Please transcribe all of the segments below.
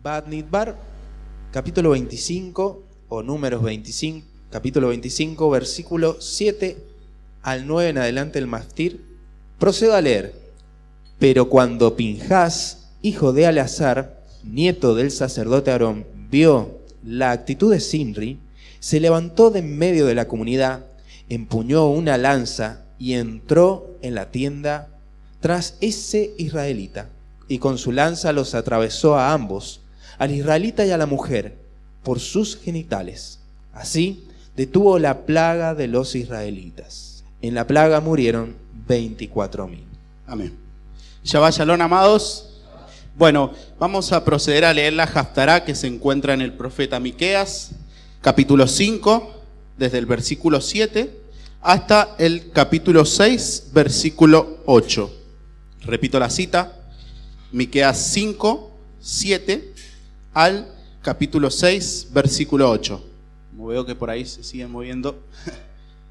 Bamidbar, capítulo 25, o números 25, capítulo 25, versículo 7 al 9 en adelante el Maftir. Procedo a leer. Pero cuando Pinhás, hijo de Eleazar, nieto del sacerdote Aarón, vio la actitud de Zimri, se levantó de en medio de la comunidad, empuñó una lanza y entró en la tienda tras ese israelita, y con su lanza los atravesó a ambos, al israelita y a la mujer, por sus genitales. Así detuvo la plaga de los israelitas. En la plaga murieron 24.000. Amén. Shabbat Shalom, amados. Bueno, vamos a proceder a leer la Haftará que se encuentra en el profeta Miqueas, capítulo 5, desde el versículo 7 hasta el capítulo 6, versículo 8. Repito la cita, Miqueas 5, 7 al capítulo 6, versículo 8. Como veo que por ahí se siguen moviendo.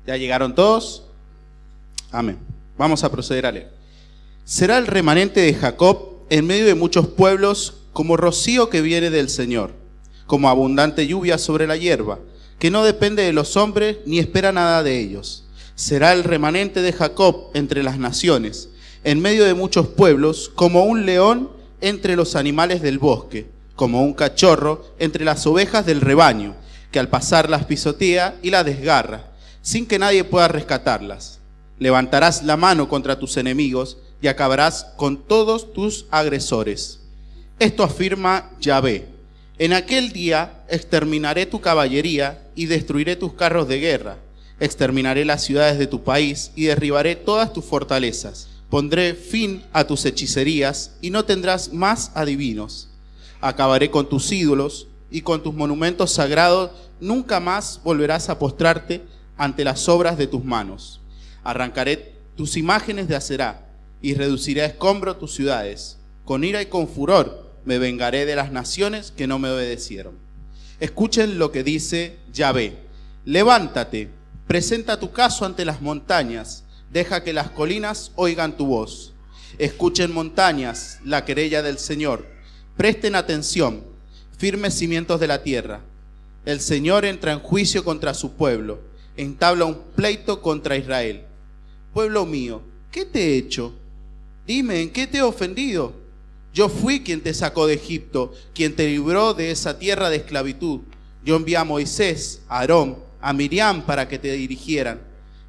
¿Ya llegaron todos? Amén. Vamos a proceder a leer. Será el remanente de Jacob en medio de muchos pueblos como rocío que viene del Señor, como abundante lluvia sobre la hierba, que no depende de los hombres ni espera nada de ellos. Será el remanente de Jacob entre las naciones, en medio de muchos pueblos, como un león entre los animales del bosque, como un cachorro entre las ovejas del rebaño, que al pasar las pisotea y las desgarra, sin que nadie pueda rescatarlas. Levantarás la mano contra tus enemigos y acabarás con todos tus agresores. Esto afirma Yahvé. En aquel día exterminaré tu caballería y destruiré tus carros de guerra. Exterminaré las ciudades de tu país y derribaré todas tus fortalezas. Pondré fin a tus hechicerías y no tendrás más adivinos. Acabaré con tus ídolos y con tus monumentos sagrados. Nunca más volverás a postrarte ante las obras de tus manos. Arrancaré tus imágenes de Aserá y reduciré a escombro tus ciudades. Con ira y con furor me vengaré de las naciones que no me obedecieron. Escuchen lo que dice Yahvé. Levántate, presenta tu caso ante las montañas, deja que las colinas oigan tu voz. Escuchen montañas la querella del Señor. Presten atención, firmes cimientos de la tierra. El Señor entra en juicio contra su pueblo, entabla un pleito contra Israel. Pueblo mío, ¿qué te he hecho? Dime, ¿en qué te he ofendido? Yo fui quien te sacó de Egipto, quien te libró de esa tierra de esclavitud. Yo envié a Moisés, a Aarón, a Miriam para que te dirigieran.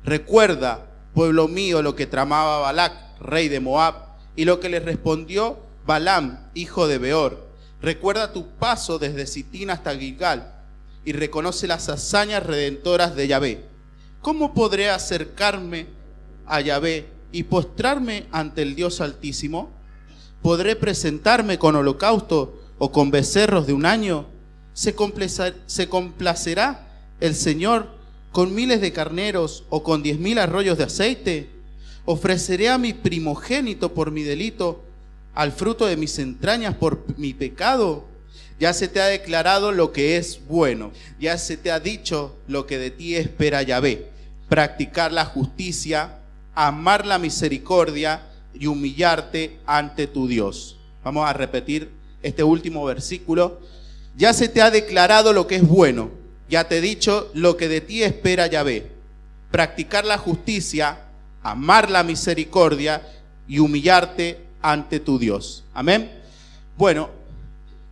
Recuerda, pueblo mío, lo que tramaba Balac, rey de Moab, y lo que le respondió Balaam, hijo de Beor. Recuerda tu paso desde Sitín hasta Gilgal, y reconoce las hazañas redentoras de Yahvé. ¿Cómo podré acercarme a Yahvé y postrarme ante el Dios Altísimo? ¿Podré presentarme con holocausto o con becerros de un año? ¿Se complacerá el Señor con miles de carneros o con 10.000 arroyos de aceite? ¿Ofreceré a mi primogénito por mi delito, al fruto de mis entrañas por mi pecado? Ya se te ha declarado lo que es bueno, ya se te ha dicho lo que de ti espera Yahvé: practicar la justicia, amar la misericordia y humillarte ante tu Dios. Vamos a repetir este último versículo. Ya se te ha declarado lo que es bueno, ya te he dicho lo que de ti espera Yahvé: practicar la justicia, amar la misericordia y humillarte ante tu Dios. Amén. Bueno,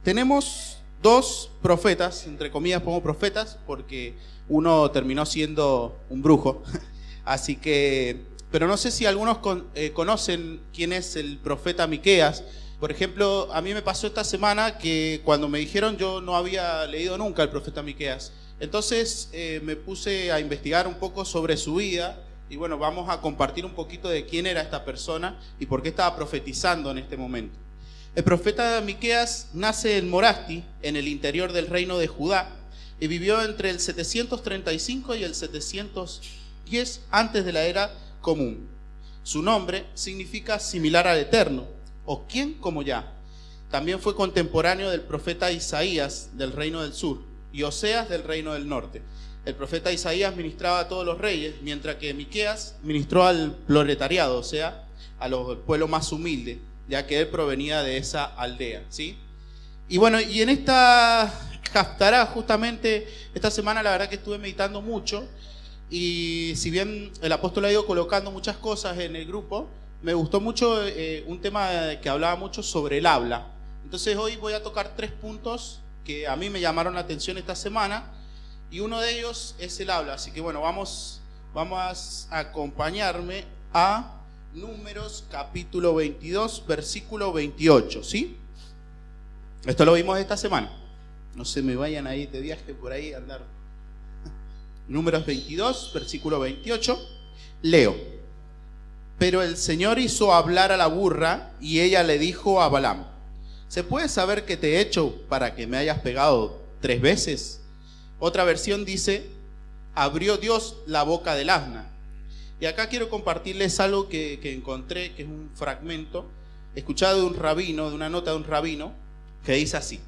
tenemos dos profetas, entre comillas pongo profetas, porque uno terminó siendo un brujo. Así que, pero no sé si algunos conocen quién es el profeta Miqueas. Por ejemplo, a mí me pasó esta semana que cuando me dijeron, yo no había leído nunca el profeta Miqueas. Entonces me puse a investigar un poco sobre su vida. Y bueno, vamos a compartir un poquito de quién era esta persona y por qué estaba profetizando en este momento. El profeta Miqueas nace en Morasti, en el interior del reino de Judá, y vivió entre el 735 y el 710 antes de la era común. Su nombre significa similar al Eterno, o quién como ya. También fue contemporáneo del profeta Isaías del reino del sur y Oseas del reino del norte. El profeta Isaías ministraba a todos los reyes, mientras que Miqueas ministró al proletariado, o sea, a los pueblos más humildes, ya que él provenía de esa aldea, ¿sí? Y bueno, y en esta Haftará, justamente esta semana la verdad que estuve meditando mucho, y si bien el apóstol ha ido colocando muchas cosas en el grupo, me gustó mucho un tema que hablaba mucho sobre el habla. Entonces hoy voy a tocar 3 puntos que a mí me llamaron la atención esta semana, y uno de ellos es el habla. Así que bueno, vamos a acompañarme a Números capítulo 22, versículo 28, ¿sí? Esto lo vimos esta semana. No se me vayan ahí de viaje por ahí a andar. Números 22, versículo 28. Leo. Pero el Señor hizo hablar a la burra, y ella le dijo a Balaam: ¿se puede saber qué te he hecho para que me hayas pegado 3 veces? Otra versión dice: abrió Dios la boca del asna. Y acá quiero compartirles algo que encontré, que es un fragmento escuchado de un rabino, de una nota de un rabino, que dice así: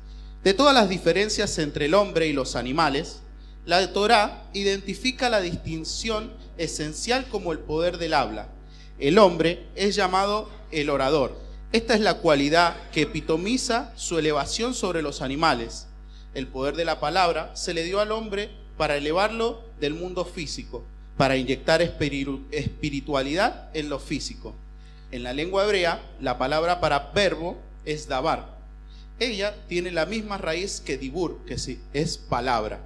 de todas las diferencias entre el hombre y los animales, la Torá identifica la distinción esencial como el poder del habla. El hombre es llamado el orador. Esta es la cualidad que epitomiza su elevación sobre los animales. El poder de la palabra se le dio al hombre para elevarlo del mundo físico, para inyectar espiritualidad en lo físico. En la lengua hebrea, la palabra para verbo es dabar. Ella tiene la misma raíz que dibur, que es palabra.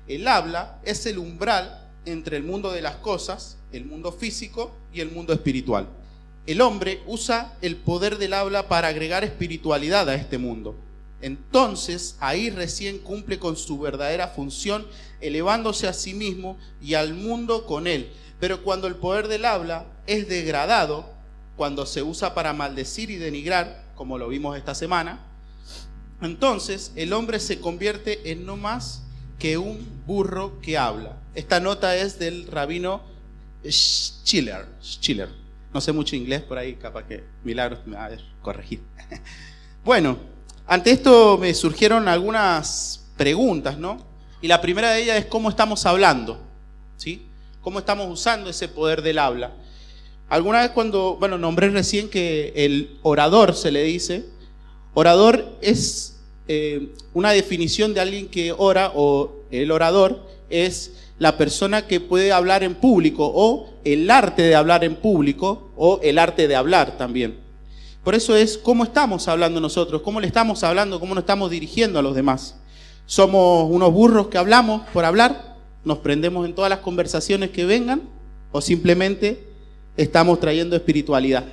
El habla es el umbral entre el mundo de las cosas, el mundo físico y el mundo espiritual. El hombre usa el poder del habla para agregar espiritualidad a este mundo. Entonces, ahí recién cumple con su verdadera función, elevándose a sí mismo y al mundo con él. Pero cuando el poder del habla es degradado, cuando se usa para maldecir y denigrar, como lo vimos esta semana, entonces el hombre se convierte en no más que un burro que habla. Esta nota es del rabino Schiller. No sé mucho inglés, por ahí capaz que Milagros me va a corregir. Bueno, ante esto me surgieron algunas preguntas, ¿no? Y la primera de ellas es: ¿cómo estamos hablando? ¿Sí? ¿Cómo estamos usando ese poder del habla? Alguna vez nombré recién que el orador, se le dice, orador es una definición de alguien que ora, o el orador es la persona que puede hablar en público, o el arte de hablar en público, o el arte de hablar también. Por eso es cómo estamos hablando nosotros, cómo le estamos hablando, cómo nos estamos dirigiendo a los demás. ¿Somos unos burros que hablamos por hablar? ¿Nos prendemos en todas las conversaciones que vengan? ¿O simplemente estamos trayendo espiritualidad?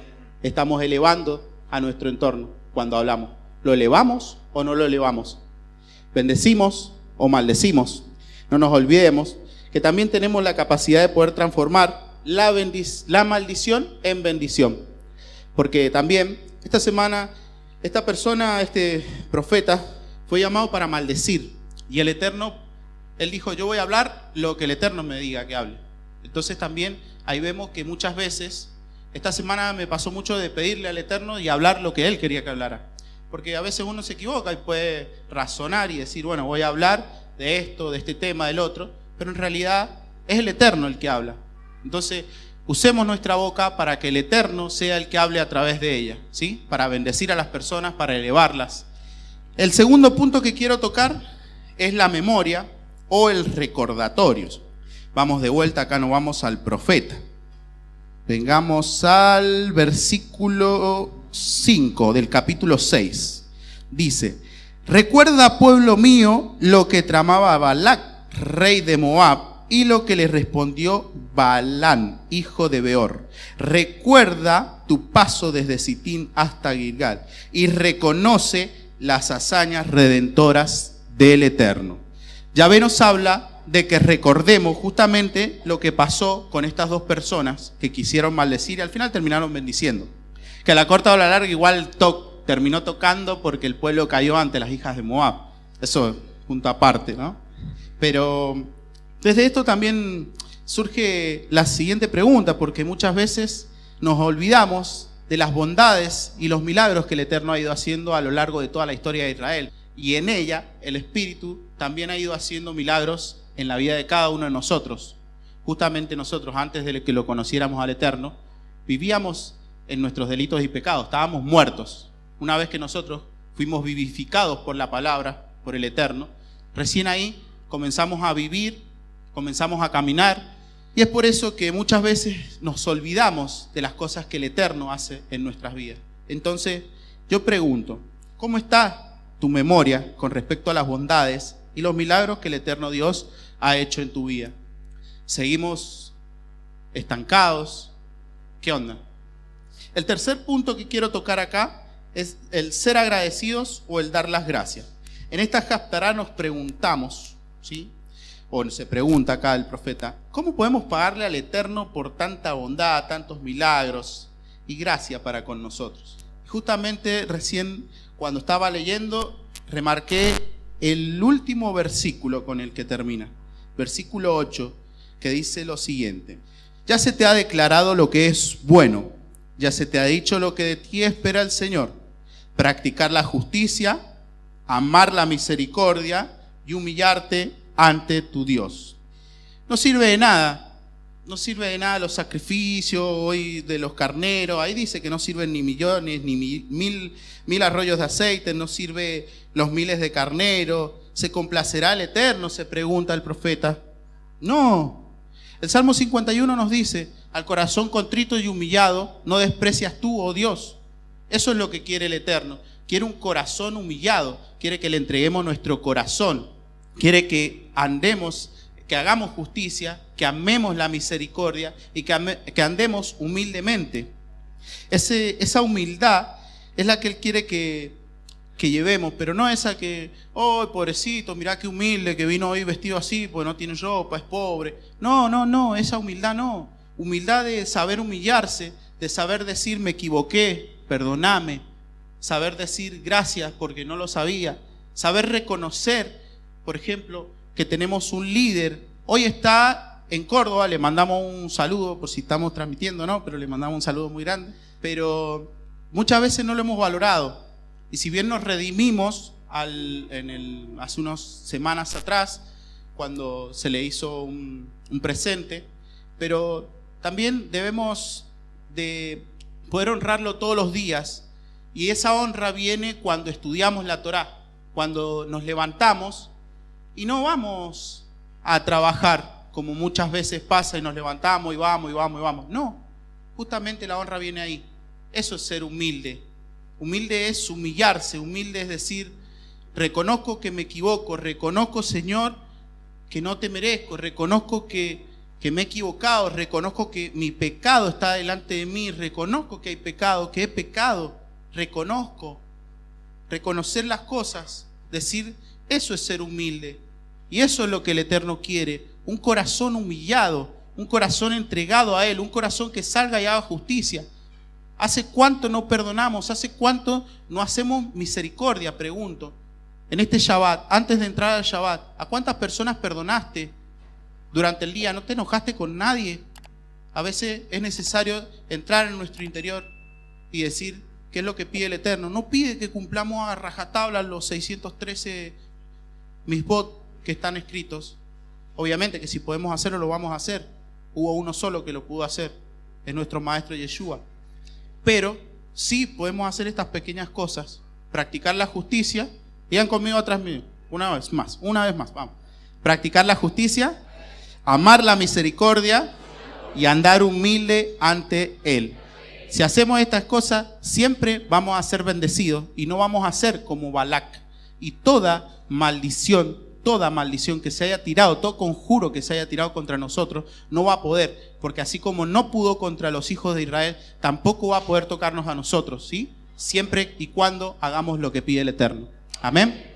Estamos elevando a nuestro entorno cuando hablamos. ¿Lo elevamos o no lo elevamos? ¿Bendecimos o maldecimos? No nos olvidemos que también tenemos la capacidad de poder transformar la maldición en bendición. Porque también esta semana esta persona, este profeta, fue llamado para maldecir. Y el Eterno, él dijo: yo voy a hablar lo que el Eterno me diga que hable. Entonces también ahí vemos que muchas veces, esta semana me pasó mucho de pedirle al Eterno y hablar lo que Él quería que hablara. Porque a veces uno se equivoca y puede razonar y decir: bueno, voy a hablar de esto, de este tema, del otro. Pero en realidad es el Eterno el que habla. Entonces, usemos nuestra boca para que el Eterno sea el que hable a través de ella, ¿sí? Para bendecir a las personas, para elevarlas. El segundo punto que quiero tocar es la memoria o el recordatorio. Vamos de vuelta, acá nos vamos al profeta. Vengamos al versículo 5 del capítulo 6. Dice: recuerda, pueblo mío, lo que tramaba Balac, rey de Moab, y lo que le respondió Balaam, hijo de Beor. Recuerda tu paso desde Sitín hasta Gilgal, y reconoce las hazañas redentoras del Eterno. Yahvé nos habla de que recordemos justamente lo que pasó con estas dos personas que quisieron maldecir y al final terminaron bendiciendo. Que a la corta o a la larga igual terminó tocando porque el pueblo cayó ante las hijas de Moab. Eso punto aparte, ¿no? Pero desde esto también surge la siguiente pregunta, porque muchas veces nos olvidamos de las bondades y los milagros que el Eterno ha ido haciendo a lo largo de toda la historia de Israel. Y en ella, el Espíritu también ha ido haciendo milagros en la vida de cada uno de nosotros. Justamente nosotros, antes de que lo conociéramos al Eterno, vivíamos en nuestros delitos y pecados, estábamos muertos. Una vez que nosotros fuimos vivificados por la palabra, por el Eterno, recién ahí comenzamos a vivir, comenzamos a caminar, y es por eso que muchas veces nos olvidamos de las cosas que el Eterno hace en nuestras vidas. Entonces, yo pregunto, ¿cómo está tu memoria con respecto a las bondades y los milagros que el Eterno Dios ha hecho en tu vida? ¿Seguimos estancados? ¿Qué onda? El tercer punto que quiero tocar acá es el ser agradecidos o el dar las gracias. En esta Haftará nos preguntamos, ¿sí? O se pregunta acá el profeta, ¿cómo podemos pagarle al Eterno por tanta bondad, tantos milagros y gracia para con nosotros? Justamente recién cuando estaba leyendo, remarqué el último versículo con el que termina, versículo 8, que dice lo siguiente: ya se te ha declarado lo que es bueno, ya se te ha dicho lo que de ti espera el Señor, practicar la justicia, amar la misericordia y humillarte ante tu Dios. No sirve de nada los sacrificios hoy de los carneros. Ahí dice que no sirven ni millones, ni mil arroyos de aceite, no sirve los miles de carneros. ¿Se complacerá el Eterno?, se pregunta el profeta. No. El Salmo 51 nos dice: al corazón contrito y humillado no desprecias tú, oh Dios. Eso es lo que quiere el Eterno. Quiere un corazón humillado, quiere que le entreguemos nuestro corazón, quiere que andemos, que hagamos justicia, que amemos la misericordia y que andemos humildemente. Esa humildad es la que Él quiere que llevemos, pero no esa que, oh, pobrecito, mirá qué humilde que vino hoy vestido así, pues no tiene ropa, es pobre. No, esa humildad no. Humildad de saber humillarse, de saber decir me equivoqué, perdóname, saber decir gracias porque no lo sabía, saber reconocer, por ejemplo, que tenemos un líder. Hoy está en Córdoba, le mandamos un saludo, por si estamos transmitiendo, ¿no? Pero le mandamos un saludo muy grande. Pero muchas veces no lo hemos valorado. Y si bien nos redimimos hace unas semanas atrás, cuando se le hizo un presente, pero también debemos de poder honrarlo todos los días. Y esa honra viene cuando estudiamos la Torá, cuando nos levantamos y no vamos a trabajar como muchas veces pasa y nos levantamos y vamos. No, justamente la honra viene ahí. Eso es ser humilde. Humilde es humillarse, humilde es decir, reconozco que me equivoco, reconozco, Señor, que no te merezco, reconozco que me he equivocado, reconozco que mi pecado está delante de mí, reconozco que hay pecado, que he pecado, reconozco. Reconocer las cosas, decir, eso es ser humilde. Y eso es lo que el Eterno quiere, un corazón humillado, un corazón entregado a Él, un corazón que salga y haga justicia. ¿Hace cuánto no perdonamos? ¿Hace cuánto no hacemos misericordia? Pregunto. En este Shabbat, antes de entrar al Shabbat, ¿a cuántas personas perdonaste durante el día? ¿No te enojaste con nadie? A veces es necesario entrar en nuestro interior y decir qué es lo que pide el Eterno. No pide que cumplamos a rajatabla los 613 misbot que están escritos. Obviamente que si podemos hacerlo, lo vamos a hacer. Hubo uno solo que lo pudo hacer, es nuestro maestro Yeshua. Pero sí podemos hacer estas pequeñas cosas, practicar la justicia. Digan conmigo atrás mío, una vez más, vamos. Practicar la justicia, amar la misericordia y andar humilde ante Él. Si hacemos estas cosas, siempre vamos a ser bendecidos y no vamos a ser como Balac. Y toda maldición que se haya tirado, todo conjuro que se haya tirado contra nosotros, no va a poder, porque así como no pudo contra los hijos de Israel, tampoco va a poder tocarnos a nosotros, ¿sí? Siempre y cuando hagamos lo que pide el Eterno. Amén.